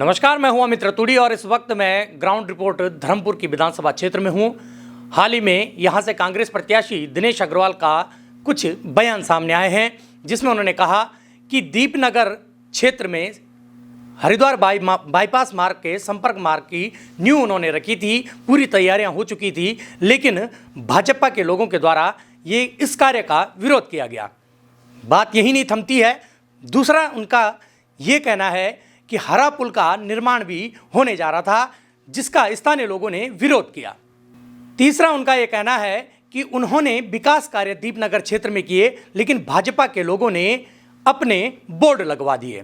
नमस्कार, मैं हूं अमित रतूड़ी और इस वक्त मैं ग्राउंड रिपोर्ट धर्मपुर की विधानसभा क्षेत्र में हूं। हाल ही में यहां से कांग्रेस प्रत्याशी दिनेश अग्रवाल का कुछ बयान सामने आए हैं, जिसमें उन्होंने कहा कि दीपनगर क्षेत्र में हरिद्वार बाईपास मार्ग के संपर्क मार्ग की नींव उन्होंने रखी थी, पूरी तैयारियां हो चुकी थी, लेकिन भाजपा के लोगों के द्वारा ये इस कार्य का विरोध किया गया। बात यही नहीं थमती है। दूसरा उनका ये कहना है कि हरा पुल का निर्माण भी होने जा रहा था, जिसका स्थानीय लोगों ने विरोध किया। तीसरा उनका ये कहना है कि उन्होंने विकास कार्य दीपनगर क्षेत्र में किए, लेकिन भाजपा के लोगों ने अपने बोर्ड लगवा दिए।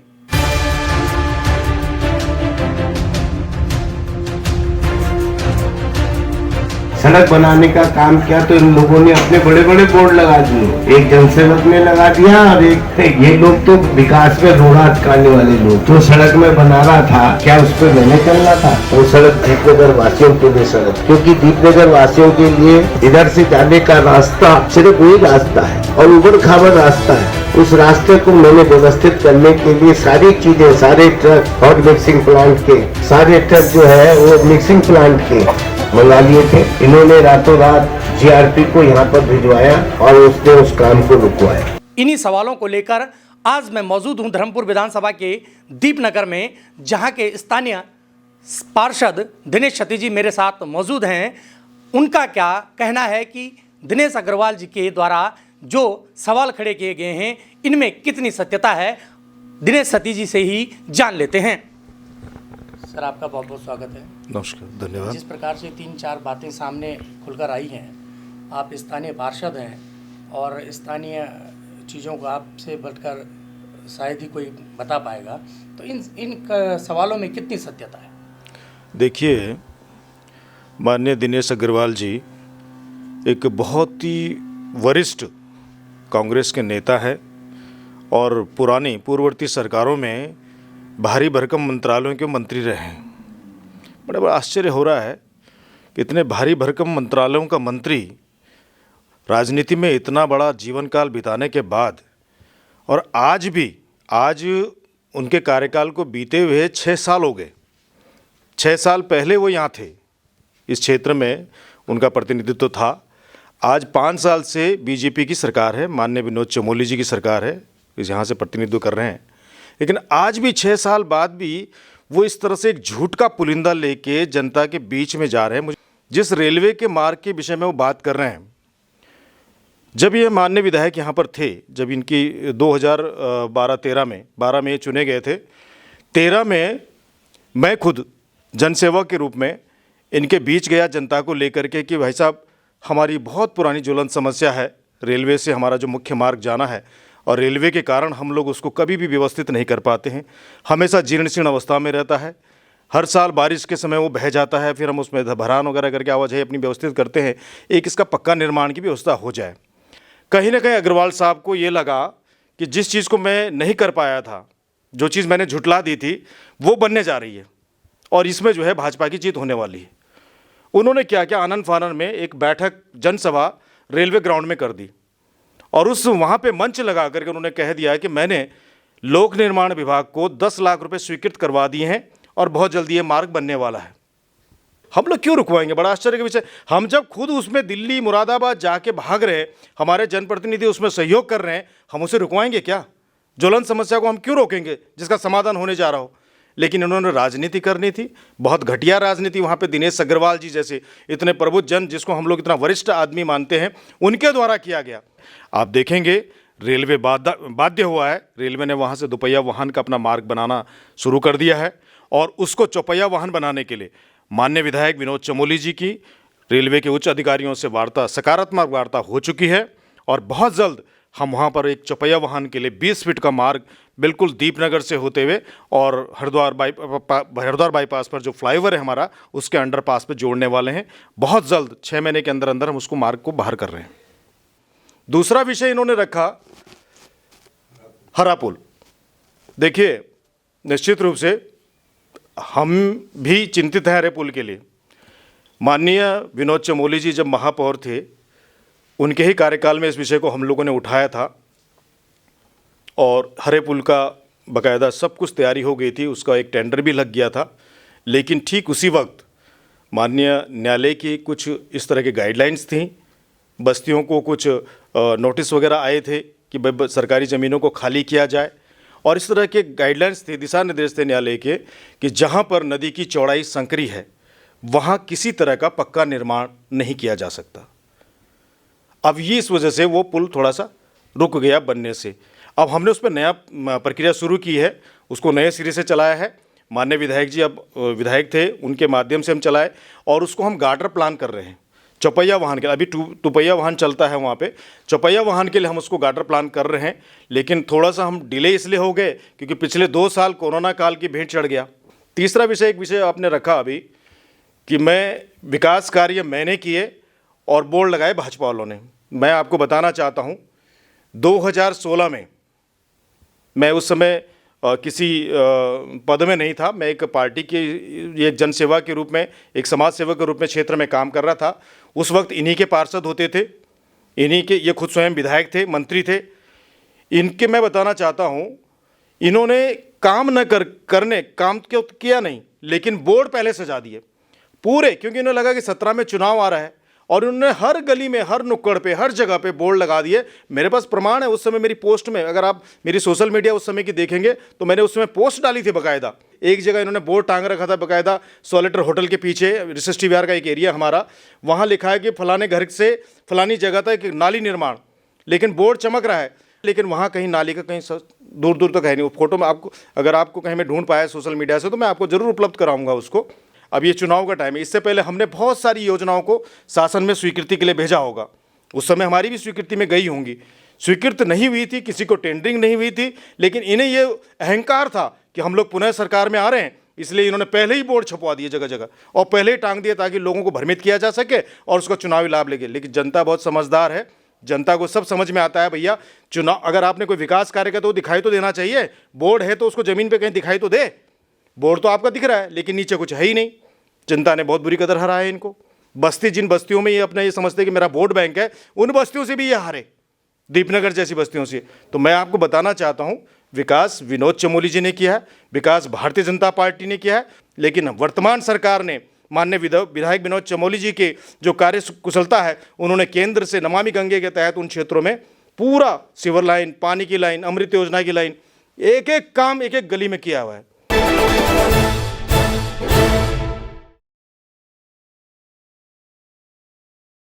सड़क बनाने का काम किया तो इन लोगों ने अपने बड़े बड़े बोर्ड लगा दिए। एक जनसेवक ने लगा दिया और एक ये लोग तो विकास में रोड़ा अटकाने वाले लोग। जो सड़क में बना रहा था, क्या उस पर मैंने चलना था? वो सड़क दीपनगर वासियों के लिए सड़क, क्योंकि दीपनगर वासियों के लिए इधर से जाने का रास्ता सिर्फ वही रास्ता है और उबड़ खाबड़ रास्ता है। उस रास्ते को मैंने व्यवस्थित करने के लिए सारी चीजें, सारे ट्रक हॉट मिक्सिंग प्लांट के सारे ट्रक जो है वो मिक्सिंग प्लांट के मंगा लिए थे। इन्होंने रातों रात जीआरपी को यहाँ पर भिजवाया और उसने उस काम को रुकवाया। इन्हीं सवालों को लेकर आज मैं मौजूद हूँ धर्मपुर विधानसभा के दीपनगर में, जहाँ के स्थानीय पार्षद दिनेश क्षति जी मेरे साथ मौजूद हैं। उनका क्या कहना है कि दिनेश अग्रवाल जी के द्वारा जो सवाल खड़े किए गए हैं, इनमें कितनी सत्यता है, दिनेश क्षति जी से ही जान लेते हैं। सर, आपका बहुत बहुत स्वागत है। नमस्कार, धन्यवाद। जिस प्रकार से 3-4 बातें सामने खुलकर आई हैं, आप स्थानीय पार्षद हैं और स्थानीय चीज़ों को आपसे बढ़कर शायद ही कोई बता पाएगा, तो इन सवालों में कितनी सत्यता है? देखिए, माननीय दिनेश अग्रवाल जी एक बहुत ही वरिष्ठ कांग्रेस के नेता है और पुरानी पूर्ववर्ती सरकारों में भारी भरकम मंत्रालयों के मंत्री रहे हैं। बड़ा आश्चर्य हो रहा है कि इतने भारी भरकम मंत्रालयों का मंत्री राजनीति में इतना बड़ा जीवन काल बिताने के बाद और आज उनके कार्यकाल को बीते हुए 6 साल हो गए। 6 साल पहले वो यहाँ थे, इस क्षेत्र में उनका प्रतिनिधित्व था। आज 5 साल से बीजेपी की सरकार है, माननीय विनोद चमोली जी की सरकार है, इस यहाँ से प्रतिनिधित्व कर रहे हैं। लेकिन आज भी 6 साल बाद भी वो इस तरह से एक झूठ का पुलिंदा लेके जनता के बीच में जा रहे हैं। मुझे जिस रेलवे के मार्ग के विषय में वो बात कर रहे हैं, जब ये माननीय विधायक यहाँ पर थे, जब इनकी 2012-13 में 12 में ये चुने गए थे, 13 में मैं खुद जनसेवा के रूप में इनके बीच गया जनता को लेकर के कि भाई साहब, हमारी बहुत पुरानी ज्वलंत समस्या है, रेलवे से हमारा जो मुख्य मार्ग जाना है और रेलवे के कारण हम लोग उसको कभी भी व्यवस्थित नहीं कर पाते हैं, हमेशा जीर्ण शीर्ण अवस्था में रहता है। हर साल बारिश के समय वो बह जाता है, फिर हम उसमें भरान वगैरह करके आवाजाही अपनी व्यवस्थित करते हैं। एक इसका पक्का निर्माण की व्यवस्था हो जाए। कहीं ना कहीं अग्रवाल साहब को ये लगा कि जिस चीज़ को मैं नहीं कर पाया था, जो चीज़ मैंने झुटला दी थी, वो बनने जा रही है और इसमें जो है भाजपा की जीत होने वाली है। उन्होंने क्या किया, आनन फानन में एक बैठक जनसभा रेलवे ग्राउंड में कर दी और उस वहाँ पे मंच लगा करके उन्होंने कह दिया कि मैंने लोक निर्माण विभाग को 10 लाख रुपए स्वीकृत करवा दिए हैं और बहुत जल्दी ये मार्ग बनने वाला है। हम लोग क्यों रुकवाएंगे? बड़ा आश्चर्य का विषय। हम जब खुद उसमें दिल्ली मुरादाबाद जाके भाग रहे, हमारे जनप्रतिनिधि उसमें सहयोग कर रहे हैं, हम उसे रुकवाएंगे क्या? ज्वलंत समस्या को हम क्यों रोकेंगे जिसका समाधान होने जा रहा हो? लेकिन इन्होंने राजनीति करनी थी, बहुत घटिया राजनीति। वहाँ पे दिनेश अग्रवाल जी जैसे इतने प्रबुद्ध जन, जिसको हम लोग इतना वरिष्ठ आदमी मानते हैं, उनके द्वारा किया गया। आप देखेंगे रेलवे बाध्य हुआ है, रेलवे ने वहाँ से दोपहिया वाहन का अपना मार्ग बनाना शुरू कर दिया है और उसको चौपहिया वाहन बनाने के लिए माननीय विधायक विनोद चमोली जी की रेलवे के उच्च अधिकारियों से सकारात्मक वार्ता हो चुकी है और बहुत जल्द हम वहाँ पर एक चौपहिया वाहन के लिए 20 फीट का मार्ग बिल्कुल दीपनगर से होते हुए और हरिद्वार बाईपास पर जो फ्लाईओवर है हमारा, उसके अंडरपास पे जोड़ने वाले हैं। बहुत जल्द 6 महीने के अंदर अंदर हम उसको मार्ग को बाहर कर रहे हैं। दूसरा विषय इन्होंने रखा हरा पुल। देखिए, निश्चित रूप से हम भी चिंतित हैं हरे पुल के लिए। माननीय विनोद चमोली जी जब महापौर थे, उनके ही कार्यकाल में इस विषय को हम लोगों ने उठाया था और हरे पुल का बाकायदा सब कुछ तैयारी हो गई थी, उसका एक टेंडर भी लग गया था। लेकिन ठीक उसी वक्त माननीय न्यायालय की कुछ इस तरह की गाइडलाइंस थी, बस्तियों को कुछ नोटिस वगैरह आए थे कि भाई सरकारी ज़मीनों को खाली किया जाए, और इस तरह के गाइडलाइंस थे, दिशा निर्देश थे न्यायालय के कि जहाँ पर नदी की चौड़ाई संकरी है वहाँ किसी तरह का पक्का निर्माण नहीं किया जा सकता। अब ये इस वजह से वो पुल थोड़ा सा रुक गया बनने से। अब हमने उस पर नया प्रक्रिया शुरू की है, उसको नए सिरे से चलाया है। माननीय विधायक जी अब विधायक थे, उनके माध्यम से हम चलाए, और उसको हम गार्डर प्लान कर रहे हैं चौपहिया वाहन के लिए। अभी टूपहिया वाहन चलता है वहाँ पे, चौपहिया वाहन के लिए हम उसको गार्डर प्लान कर रहे हैं। लेकिन थोड़ा सा हम डिले इसलिए हो गए क्योंकि पिछले 2 साल कोरोना काल की भेंट चढ़ गया। तीसरा विषय, एक विषय आपने रखा अभी कि मैं विकास कार्य मैंने किए और बोर्ड लगाए भाजपा वालों ने। मैं आपको बताना चाहता हूँ 2016 में मैं उस समय किसी पद में नहीं था, मैं एक पार्टी के एक जनसेवा के रूप में, एक समाज सेवक के रूप में क्षेत्र में काम कर रहा था। उस वक्त इन्हीं के पार्षद होते थे, इन्हीं के, ये खुद स्वयं विधायक थे, मंत्री थे। इनके मैं बताना चाहता हूँ, इन्होंने काम न करने काम क्यों किया नहीं, लेकिन बोर्ड पहले सजा दिए पूरे, क्योंकि इन्हें लगा कि 17 में चुनाव आ रहा है, और उन्होंने हर गली में, हर नुक्कड़ पे, हर जगह पे बोर्ड लगा दिए। मेरे पास प्रमाण है, उस समय मेरी पोस्ट में, अगर आप मेरी सोशल मीडिया उस समय की देखेंगे तो मैंने उस समय पोस्ट डाली थी बाकायदा। एक जगह इन्होंने बोर्ड टांग रखा था बाकायदा, सोलेटर होटल के पीछे, रिसस्टी विहार का एक एरिया हमारा, वहाँ लिखा है कि फलाने घर से फलानी जगह तक एक नाली निर्माण, लेकिन बोर्ड चमक रहा है, लेकिन वहाँ कहीं नाली का कहीं दूर दूर तक है नहीं। वो फोटो में आपको, अगर आपको कहीं मैं ढूंढ पाया सोशल मीडिया से तो मैं आपको ज़रूर उपलब्ध कराऊंगा उसको। अब ये चुनाव का टाइम है, इससे पहले हमने बहुत सारी योजनाओं को शासन में स्वीकृति के लिए भेजा होगा, उस समय हमारी भी स्वीकृति में गई होंगी, स्वीकृत नहीं हुई थी, किसी को टेंडरिंग नहीं हुई थी, लेकिन इन्हें ये अहंकार था कि हम लोग पुनः सरकार में आ रहे हैं, इसलिए इन्होंने पहले ही बोर्ड छपवा दिए जगह जगह और पहले ही टांग दिए ताकि लोगों को भ्रमित किया जा सके और उसका चुनावी लाभ लेके। लेकिन जनता बहुत समझदार है, जनता को सब समझ में आता है भैया, चुनाव अगर आपने कोई विकास कार्य का तो दिखाई तो देना चाहिए, बोर्ड है तो उसको ज़मीन पे कहीं दिखाई तो दे। बोर्ड तो आपका दिख रहा है लेकिन नीचे कुछ है ही नहीं। जनता ने बहुत बुरी कदर हरा है इनको। बस्ती, जिन बस्तियों में ये अपना ये समझते कि मेरा वोट बैंक है, उन बस्तियों से भी ये हारे, दीपनगर जैसी बस्तियों से। तो मैं आपको बताना चाहता हूँ, विकास विनोद चमोली जी ने किया है, विकास भारतीय जनता पार्टी ने किया है, लेकिन वर्तमान सरकार ने माननीय विधायक विनोद चमोली जी के जो कार्य कुशलता है, उन्होंने केंद्र से नमामि गंगे के तहत उन क्षेत्रों में पूरा सीवर लाइन, पानी की लाइन, अमृत योजना की लाइन, एक एक काम एक एक गली में किया हुआ है।